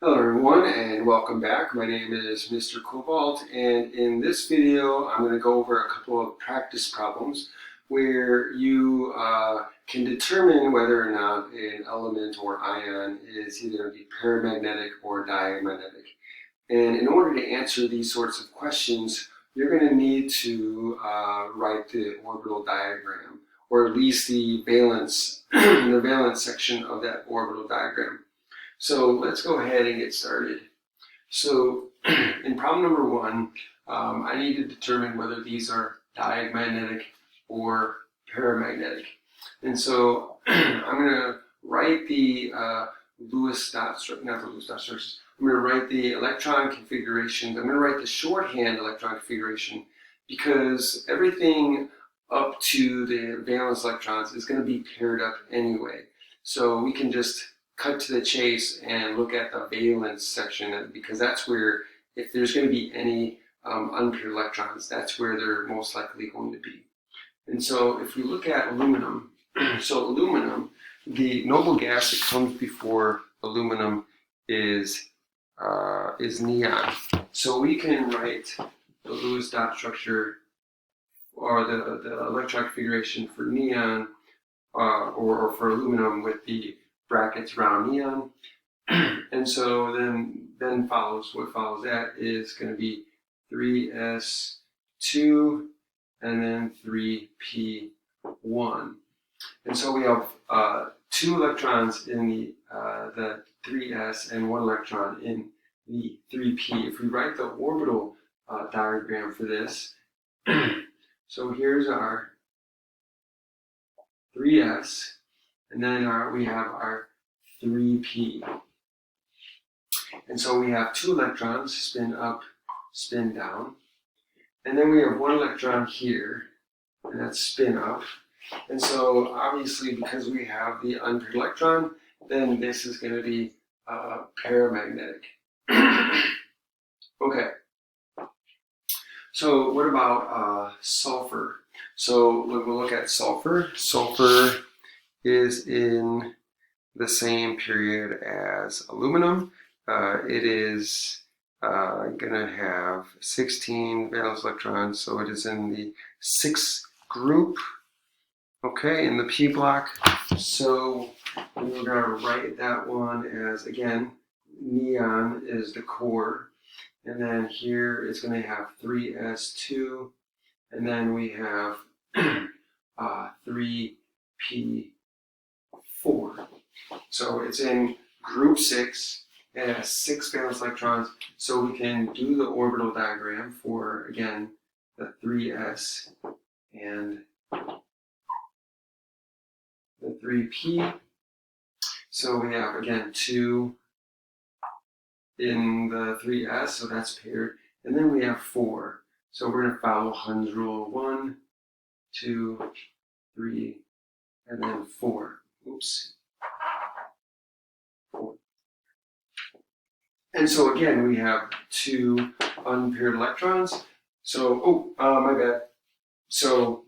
Hello everyone and welcome back. My name is Mr. Cobalt, and in this video I'm going to go over a couple of practice problems where you can determine whether or not an element or ion is either going to be paramagnetic or diamagnetic. And in order to answer these sorts of questions, you're going to need to write the orbital diagram, or at least the valence, the valence section of that orbital diagram. So let's go ahead and get started. So in problem number one, I need to determine whether these are diamagnetic or paramagnetic. And so I'm going to write the Lewis dot structure, not the Lewis dot structures. I'm going to write the electron configurations. I'm going to write the shorthand electron configuration because everything up to the valence electrons is going to be paired up anyway. So we can just cut to the chase and look at the valence section, because that's where, if there's going to be any unpaired electrons, that's where they're most likely going to be. And so if we look at aluminum, so aluminum, the noble gas that comes before aluminum is neon. So we can write the Lewis dot structure or the electron configuration for neon or for aluminum with the brackets around neon. And so then follows, what follows that is going to be 3s2 and then 3p1. And so we have 2 electrons in the 3s and 1 electron in the 3p. If we write the orbital diagram for this, so here's our 3s, and then we have our 3p. And so we have 2 electrons, spin up, spin down. And then we have 1 electron here, and that's spin up. And so obviously, because we have the unpaired electron, then this is going to be paramagnetic. Okay. So what about sulfur? So we'll look at sulfur. Sulfur is in the same period as aluminum. It is going to have 16 valence electrons, so it is in the 6th group, okay, in the p block. So we're going to write that one as, again, neon is the core, and then here it's going to have 3s2, and then we have 3p4. So it's in group 6, it has 6 valence electrons, so we can do the orbital diagram for, again, the 3s and the 3p. So we have, again, 2 in the 3s, so that's paired, and then we have 4. So we're going to follow Hund's rule: 1, 2, 3, and then 4. Oops. 4. And so again, we have 2 unpaired electrons. So, my bad. So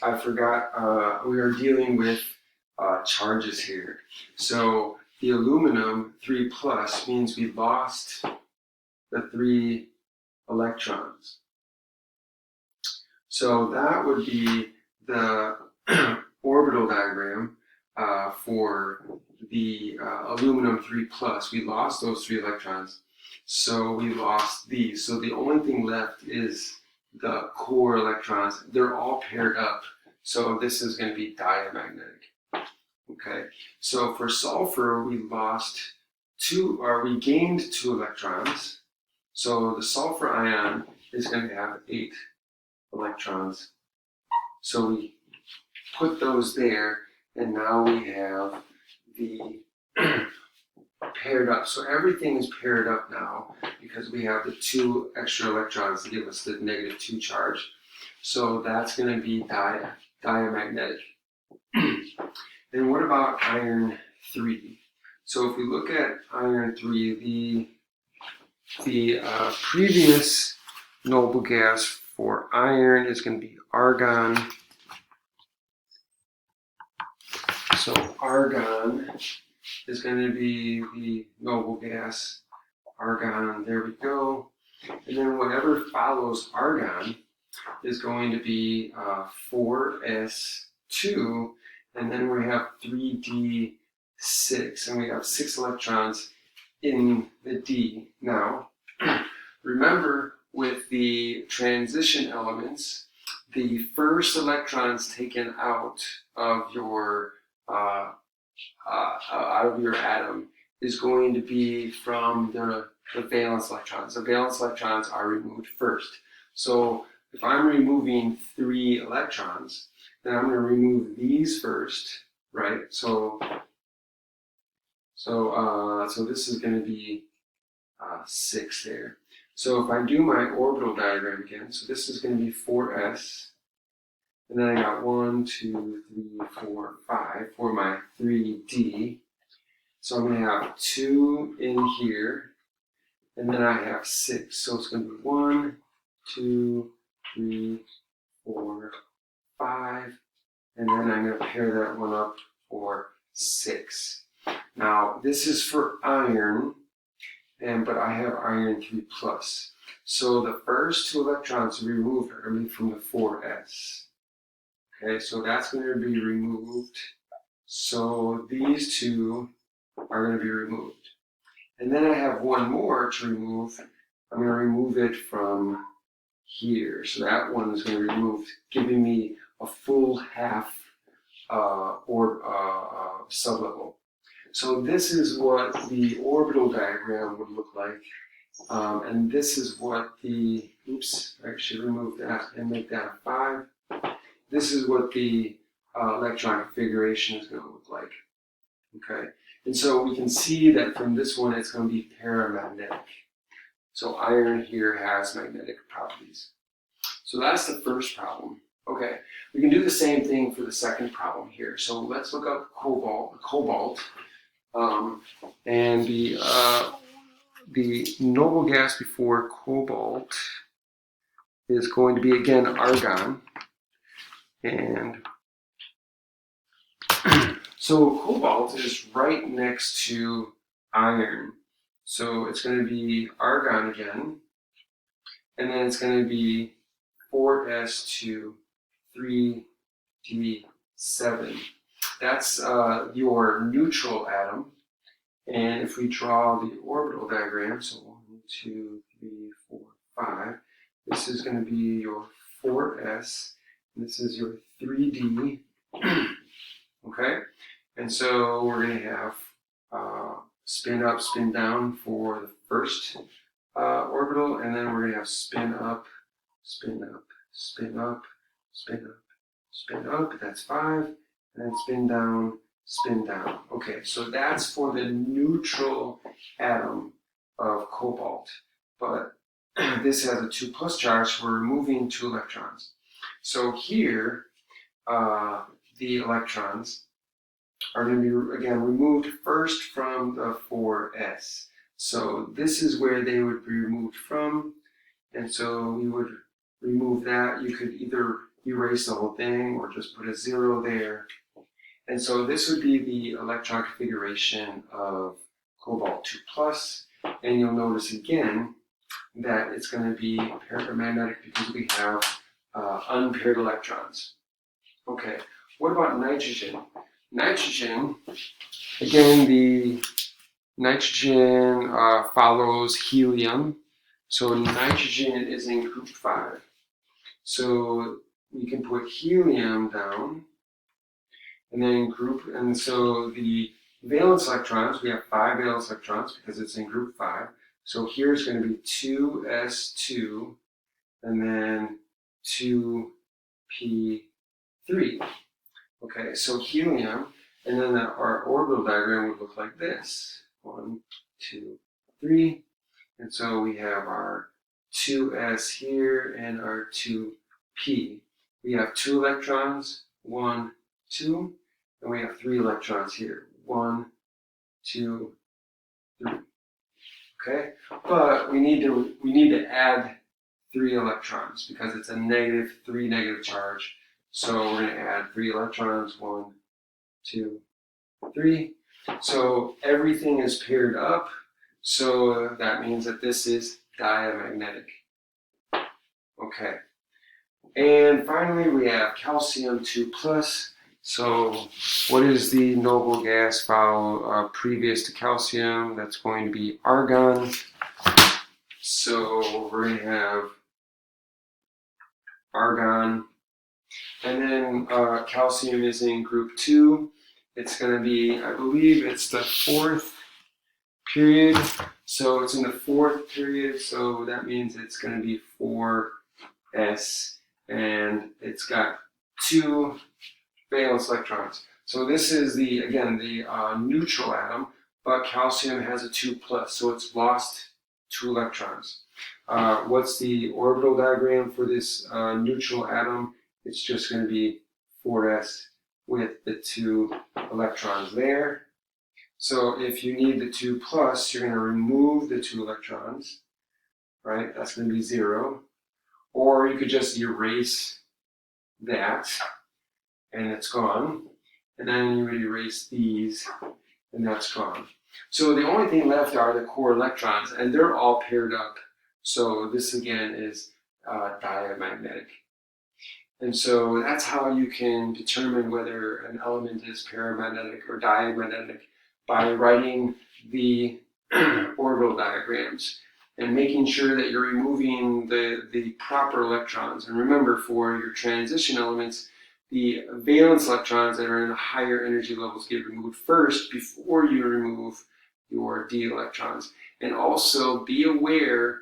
I forgot, we are dealing with charges here. So the aluminum 3 plus means we lost the 3 electrons. So that would be the orbital diagram for the aluminum 3 plus. We lost those 3 electrons, so we lost these. So the only thing left is the core electrons. They're all paired up, so this is going to be diamagnetic. Okay, so for sulfur, we gained 2 electrons. So the sulfur ion is going to have 8 electrons. So we put those there, and now we have the paired up. So everything is paired up now because we have the 2 extra electrons to give us the -2 charge. So that's going to be diamagnetic. And what about iron 3? So if we look at iron 3, the previous noble gas for iron is going to be argon. So argon is going to be the noble gas, argon, there we go. And then whatever follows argon is going to be 4s2, and then we have 3d6, and we have 6 electrons in the D. Now, remember with the transition elements, the first electrons taken out of your atom is going to be from the valence electrons. The valence electrons are removed first. So if I'm removing 3 electrons, then I'm going to remove these first, right? So this is going to be 6 there. So if I do my orbital diagram again, so this is going to be 4s, and then I got 1, 2, 3, 4, 5 for my 3d. So I'm going to have 2 in here, and then I have 6. So it's going to be 1, 2, 3, 4, 5, and then I'm going to pair that one up for 6. Now this is for iron, but I have iron 3+. So the first 2 electrons to be removed are going to be from the 4s. Okay, so that's going to be removed. So these 2 are going to be removed. And then I have one more to remove. I'm going to remove it from here. So that one is going to be removed, giving me a full half sublevel. So this is what the orbital diagram would look like. And this is what the, oops, I should remove that and make that a 5. This is what the electron configuration is going to look like. Okay, and so we can see that from this one it's going to be paramagnetic. So iron here has magnetic properties. So that's the first problem. Okay, we can do the same thing for the second problem here. So let's look up cobalt. And the noble gas before cobalt is going to be again argon. And so cobalt is right next to iron. So it's going to be argon again. And then it's going to be 4s2, 3d7. That's your neutral atom. And if we draw the orbital diagram, so 1, 2, 3, 4, 5, this is going to be your 4s, and this is your 3d. Okay? And so we're going to have spin up, spin down for the first orbital, and then we're going to have spin up, spin up, spin up, spin up, spin up, that's 5, and then spin down, spin down. Okay, so that's for the neutral atom of cobalt. But this has a 2+ charge, so we're removing 2 electrons. So here, the electrons are going to be, again, removed first from the 4s. So this is where they would be removed from, and so we would remove that. You could either erase the whole thing or just put a 0 there. And so this would be the electron configuration of cobalt 2+, and you'll notice again that it's going to be paramagnetic because we have unpaired electrons. Okay, what about nitrogen? Nitrogen, again, the nitrogen follows helium, so nitrogen is in group 5. So we can put helium down, and then and so the valence electrons, we have 5 valence electrons because it's in group 5. So here's going to be 2s2, and then 2p3. Okay, so helium, and then our orbital diagram would look like this. 1, 2, 3. And so we have our 2s here and our 2p. We have 2 electrons, 1, 2, and we have 3 electrons here. 1, 2, 3. Okay, but we need to add 3 electrons because it's a -3 negative charge. So we're going to add 3 electrons, 1, 2, 3. So everything is paired up, so that means that this is diamagnetic. Okay. And finally, we have calcium 2 plus. So what is the noble gas vowel previous to calcium? That's going to be argon. So we're going to have argon. And then calcium is in group 2. It's going to be, I believe it's the 4th period. So it's in the 4th period, so that means it's going to be 4s. And it's got 2 valence electrons. So this is the neutral atom, but calcium has a 2 plus, so it's lost 2 electrons. What's the orbital diagram for this neutral atom? It's just going to be 4s with the 2 electrons there. So if you need the 2 plus, you're going to remove the 2 electrons, right? That's going to be 0. Or you could just erase that, and it's gone. And then you would erase these, and that's gone. So the only thing left are the core electrons, and they're all paired up. So this again is diamagnetic. And so that's how you can determine whether an element is paramagnetic or diamagnetic, by writing the orbital diagrams and making sure that you're removing the proper electrons. And remember, for your transition elements, the valence electrons that are in the higher energy levels get removed first before you remove your d electrons. And also be aware,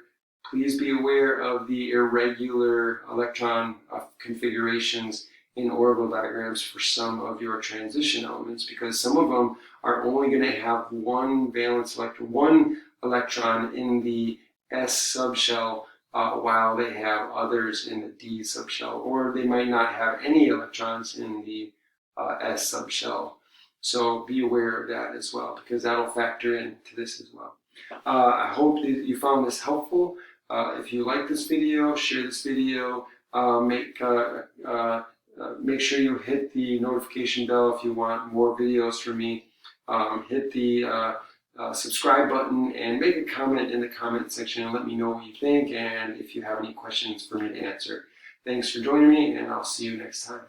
please be aware of the irregular electron configurations in orbital diagrams for some of your transition elements, because some of them are only going to have one valence electron, one electron in the s subshell, while they have others in the d subshell, or they might not have any electrons in the s subshell. So be aware of that as well, because that'll factor into this as well. I hope that you found this helpful. If you like this video, share this video. Make sure you hit the notification bell if you want more videos from me. Hit the subscribe button and make a comment in the comment section and let me know what you think and if you have any questions for me to answer. Thanks for joining me, and I'll see you next time.